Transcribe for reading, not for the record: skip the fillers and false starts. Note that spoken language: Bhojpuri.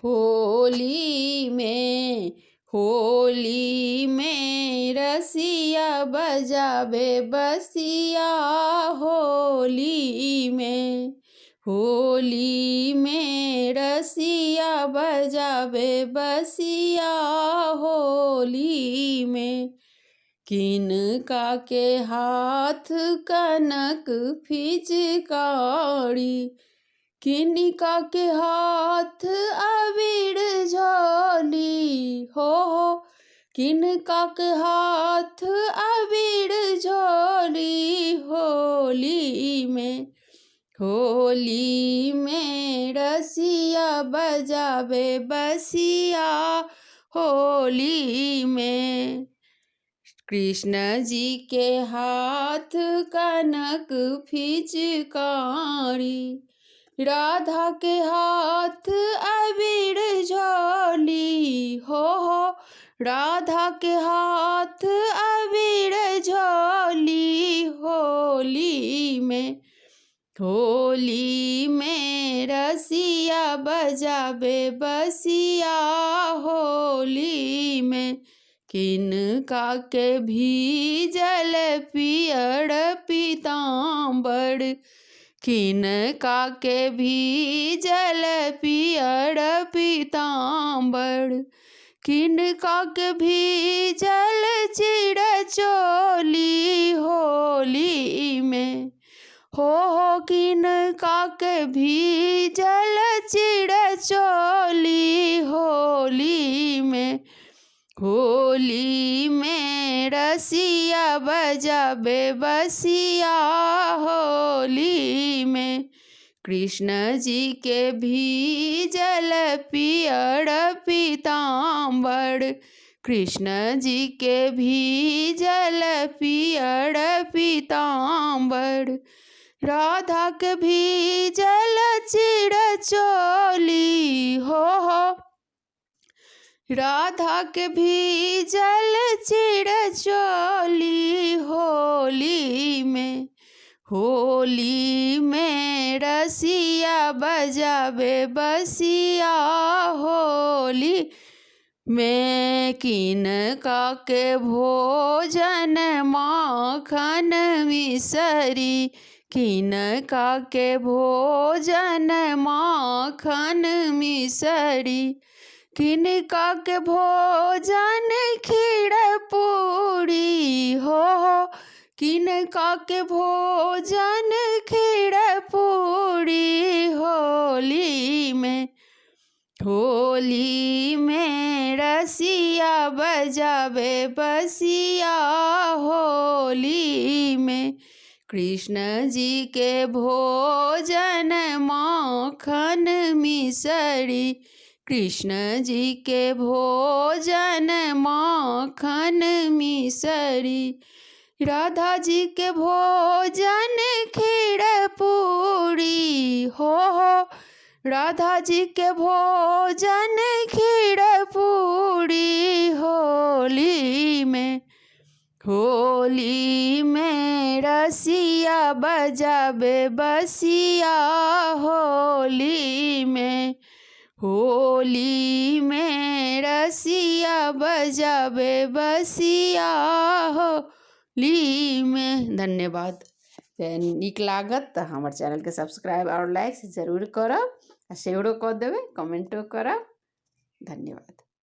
होली में रसिया बजावे बसिया। होली में रसिया बजावे बसिया। होली में किनका के हाथ कनक फिचकारी, किनका के हाथ अबीर झोली हो। किनका के हाथ अबीर झोली। होली में रसिया बजावे बसिया। होली में कृष्ण जी के हाथ कनक फिचकारी, राधा के हाथ अबीर झोली हो। राधा के हाथ अबीर झोली। होली में रसिया बजावे बसिया। होली में किनका के भीजल पियर पीताम्बर, किनका के भीजल पियर पीताम्बर, किनका के भीजल चिड़चोली। होली में किनका के भीजल चिड़चोली। होली में रसिया बजावे बसिया। होली में कृष्ण जी के भीजल पियर पीताम्बर, कृष्ण जी के भीजल पियर पीताम्बर, राधा के भीजल चिड़चोली हो। राधा के भीजल चिड़चोली। होली में रसिया बजावे बसिया। होली में किनका के भोजन माखन मिसरी, किनका के भोजन माखन मिसरी, किनका के भोजन खीर पूरी हो। किनका के भोजन खीर पूरी। होली में रसिया बजावे बसिया। होली में कृष्ण जी के भोजन माखन मिसरी, कृष्ण जी के भोजन माखन मिसरी, राधा जी के भोजन खीर पूरी हो। राधा जी के भोजन खीर पूरी। होली में रसिया बजावे बसिया। होली में रसिया बजावे बसिया। होली में धन्यवाद। नीक लागत तो हमार चैनल के सब्सक्राइब और लाइक जरूर करब, शेयरो कर देवे, कमेंटो करब। धन्यवाद।